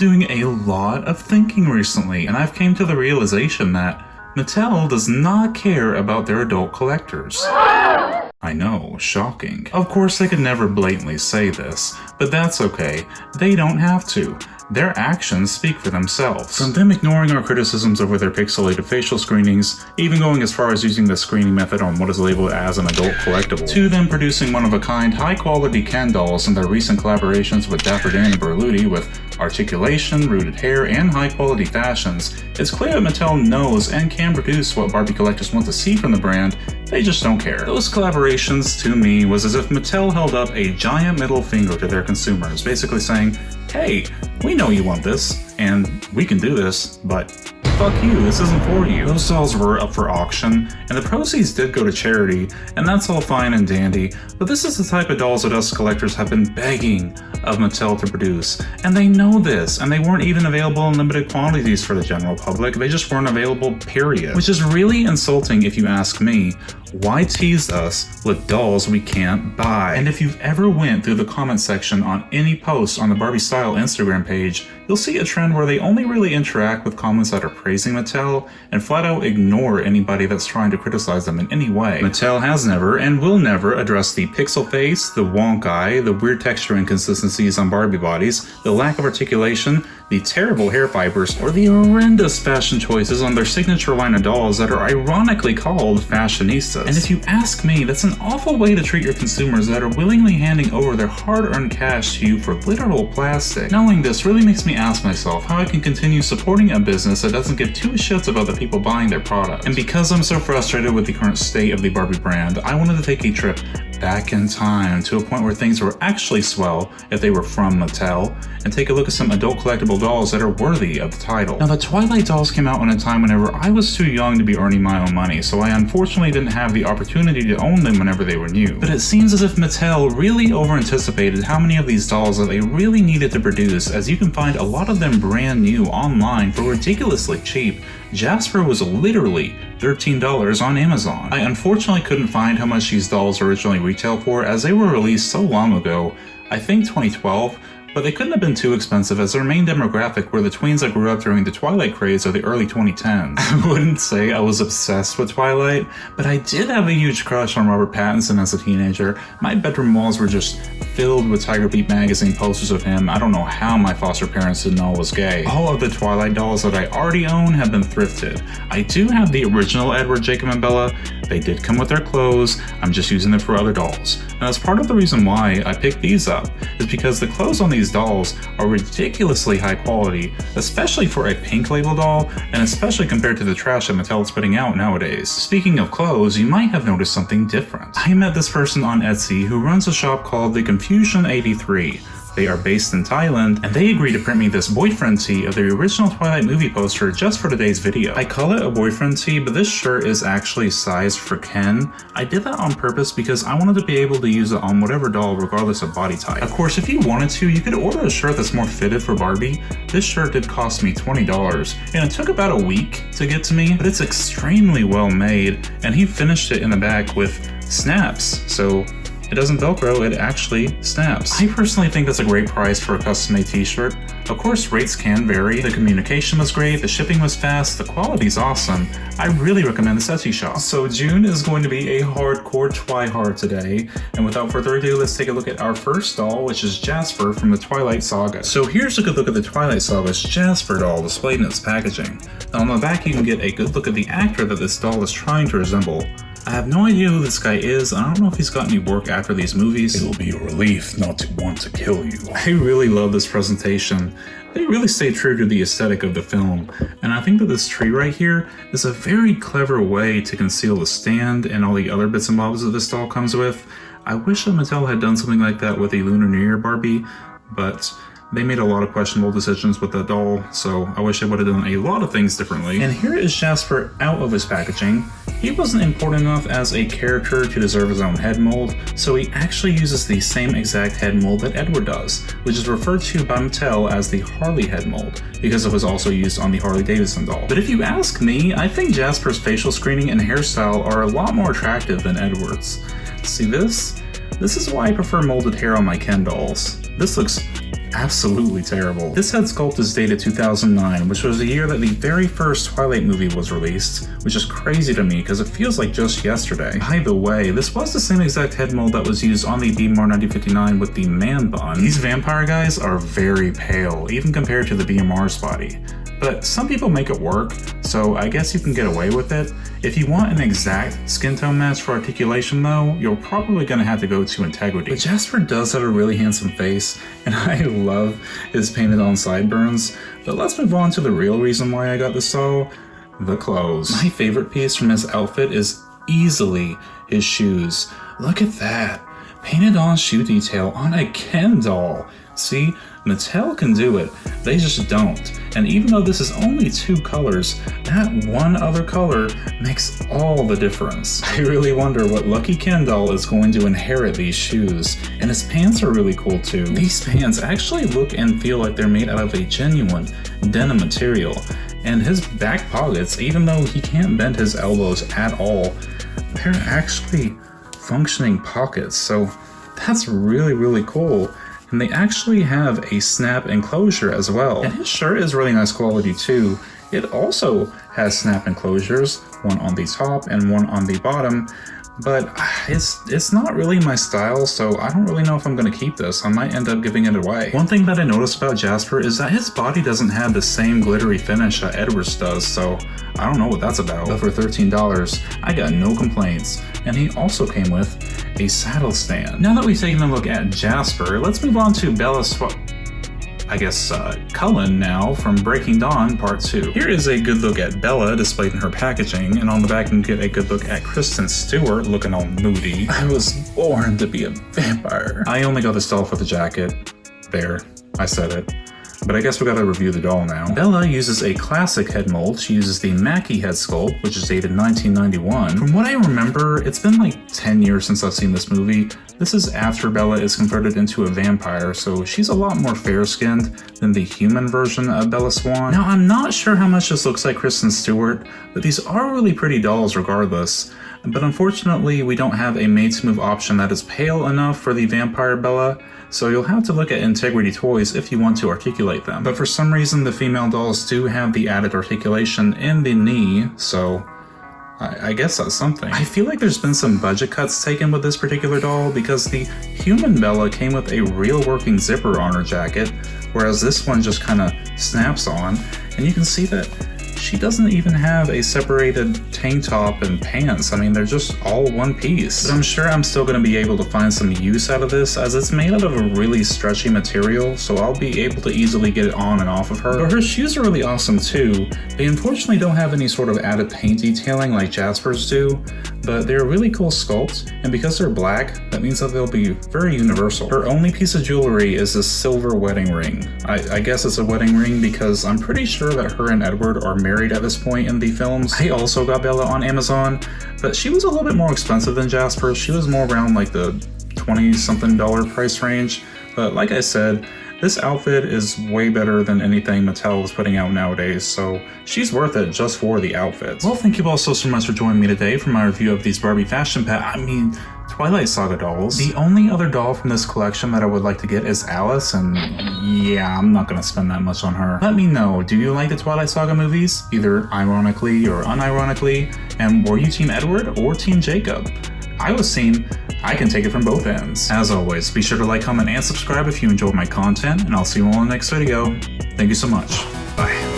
doing a lot of thinking recently, and I've came to the realization that Mattel does not care about their adult collectors. I know, shocking. Of course, they could never blatantly say this, but that's okay. They don't have to. Their actions speak for themselves. From them ignoring our criticisms over their pixelated facial screenings, even going as far as using the screening method on what is labeled as an adult collectible, to them producing one-of-a-kind, high-quality Ken dolls in their recent collaborations with Dapper Dan and Berluti with articulation, rooted hair, and high-quality fashions, it's clear that Mattel knows and can produce what Barbie collectors want to see from the brand. They just don't care. Those collaborations, to me, was as if Mattel held up a giant middle finger to their consumers, basically saying, hey, we know you want this, and we can do this, but fuck you, this isn't for you. Those dolls were up for auction, and the proceeds did go to charity, and that's all fine and dandy, but this is the type of dolls that us collectors have been begging of Mattel to produce, and they know this, and they weren't even available in limited quantities for the general public, they just weren't available, period. Which is really insulting if you ask me. Why tease us with dolls we can't buy? And if you've ever went through the comment section on any post on the Barbie Style Instagram page, you'll see a trend where they only really interact with comments that are praising Mattel and flat out ignore anybody that's trying to criticize them in any way. Mattel has never and will never address the pixel face, the wonk eye, the weird texture inconsistencies on Barbie bodies, the lack of articulation, the terrible hair fibers, or the horrendous fashion choices on their signature line of dolls that are ironically called fashionistas. And if you ask me, that's an awful way to treat your consumers that are willingly handing over their hard-earned cash to you for literal plastic. Knowing this really makes me ask myself how I can continue supporting a business that doesn't give two shits about the people buying their product. And because I'm so frustrated with the current state of the Barbie brand, I wanted to take a trip back in time to a point where things were actually swell if they were from Mattel, and take a look at some adult collectible dolls that are worthy of the title. Now, the Twilight dolls came out in a time whenever I was too young to be earning my own money, so I unfortunately didn't have the opportunity to own them whenever they were new. But it seems as if Mattel really over-anticipated how many of these dolls that they really needed to produce, as you can find a lot of them brand new online for ridiculously cheap. Jasper was literally $13 on Amazon. I unfortunately couldn't find how much these dolls originally retail for, as they were released so long ago, I think 2012, but they couldn't have been too expensive as their main demographic were the tweens that grew up during the Twilight craze of the early 2010s. I wouldn't say I was obsessed with Twilight, but I did have a huge crush on Robert Pattinson as a teenager. My bedroom walls were just filled with Tiger Beat magazine posters of him. I don't know how my foster parents didn't know I was gay. All of the Twilight dolls that I already own have been thrifted. I do have the original Edward, Jacob, and Bella. They did come with their clothes, I'm just using them for other dolls. And that's part of the reason why I picked these up, is because the clothes on these dolls are ridiculously high quality, especially for a pink label doll, and especially compared to the trash that Mattel is putting out nowadays. Speaking of clothes, you might have noticed something different. I met this person on Etsy who runs a shop called the Confusion 83. They are based in Thailand, and they agreed to print me this boyfriend tee of the original Twilight movie poster just for today's video. I call it a boyfriend tee, but this shirt is actually sized for Ken. I did that on purpose because I wanted to be able to use it on whatever doll regardless of body type. Of course, if you wanted to, you could order a shirt that's more fitted for Barbie. This shirt did cost me $20, and it took about a week to get to me, but it's extremely well made, and he finished it in the back with snaps, so it doesn't Velcro, it actually snaps. I personally think that's a great price for a custom-made t-shirt. Of course, rates can vary. The communication was great, the shipping was fast, the quality's awesome. I really recommend this Etsy shop. So June is going to be a hardcore twihard today, and without further ado, let's take a look at our first doll, which is Jasper from the Twilight Saga. So here's a good look at the Twilight Saga's Jasper doll displayed in its packaging. Now on the back you can get a good look at the actor that this doll is trying to resemble. I have no idea who this guy is, and I don't know if he's got any work after these movies. It'll be a relief not to want to kill you. I really love this presentation. They really stay true to the aesthetic of the film, and I think that this tree right here is a very clever way to conceal the stand and all the other bits and bobs that this doll comes with. I wish that Mattel had done something like that with a Lunar New Year Barbie, but they made a lot of questionable decisions with the doll, so I wish they would have done a lot of things differently. And here is Jasper out of his packaging. He wasn't important enough as a character to deserve his own head mold, so he actually uses the same exact head mold that Edward does, which is referred to by Mattel as the Harley head mold, because it was also used on the Harley Davidson doll. But if you ask me, I think Jasper's facial screening and hairstyle are a lot more attractive than Edward's. See this? This is why I prefer molded hair on my Ken dolls. This looks absolutely terrible. This head sculpt is dated 2009, which was the year that the very first Twilight movie was released, which is crazy to me because it feels like just yesterday. By the way, this was the same exact head mold that was used on the BMR 9059 with the man bun. These vampire guys are very pale, even compared to the BMR's body. But some people make it work, so I guess you can get away with it. If you want an exact skin tone match for articulation though, you're probably gonna have to go to Integrity. But Jasper does have a really handsome face, and I love his painted on sideburns. But let's move on to the real reason why I got this doll, the clothes. My favorite piece from his outfit is easily his shoes. Look at that, painted on shoe detail on a Ken doll. See, Mattel can do it, they just don't. And even though this is only 2 colors, that one other color makes all the difference. I really wonder what lucky Ken doll is going to inherit these shoes. And his pants are really cool too. These pants actually look and feel like they're made out of a genuine denim material. And his back pockets, even though he can't bend his elbows at all, they're actually functioning pockets. So that's really, really cool. And they actually have a snap enclosure as well. And his shirt is really nice quality too. It also has snap enclosures, one on the top and one on the bottom, but it's not really my style, so I don't really know if I'm gonna keep this. I might end up giving it away. One thing that I noticed about Jasper is that his body doesn't have the same glittery finish that Edward's does, so I don't know what that's about. But for $13, I got no complaints. And he also came with a saddle stand. Now that we've taken a look at Jasper, let's move on to Cullen now from Breaking Dawn Part 2. Here is a good look at Bella displayed in her packaging, and on the back you can get a good look at Kristen Stewart looking all moody. I was born to be a vampire. I only got this doll for the jacket. There, I said it. But I guess we gotta review the doll now. Bella uses a classic head mold. She uses the Mackie head sculpt, which is dated 1991. From what I remember, it's been like 10 years since I've seen this movie. This is after Bella is converted into a vampire, so she's a lot more fair-skinned than the human version of Bella Swan. Now, I'm not sure how much this looks like Kristen Stewart, but these are really pretty dolls regardless. But unfortunately, we don't have a made-to-move option that is pale enough for the vampire Bella, so you'll have to look at Integrity Toys if you want to articulate them. But for some reason, the female dolls do have the added articulation in the knee, so I guess that's something. I feel like there's been some budget cuts taken with this particular doll because the human Bella came with a real working zipper on her jacket, whereas this one just kind of snaps on, and you can see that she doesn't even have a separated tank top and pants. I mean, they're just all one piece. But I'm sure I'm still going to be able to find some use out of this as it's made out of a really stretchy material, so I'll be able to easily get it on and off of her. But her shoes are really awesome too. They unfortunately don't have any sort of added paint detailing like Jasper's do, but they're a really cool sculpt, and because they're black, that means that they'll be very universal. Her only piece of jewelry is this silver wedding ring. I guess it's a wedding ring because I'm pretty sure that her and Edward are married at this point in the films. I also got Bella on Amazon, but she was a little bit more expensive than Jasper. She was more around like the $20-something price range, but like I said, this outfit is way better than anything Mattel is putting out nowadays, so she's worth it just for the outfits. Well, thank you all so much for joining me today for my review of these Barbie Twilight Saga dolls. The only other doll from this collection that I would like to get is Alice, and yeah, I'm not gonna spend that much on her. Let me know, do you like the Twilight Saga movies? Either ironically or unironically, and were you Team Edward or Team Jacob? I was Team I can take it from both ends. As always, be sure to like, comment, and subscribe if you enjoyed my content, and I'll see you all in the next video. Thank you so much. Bye.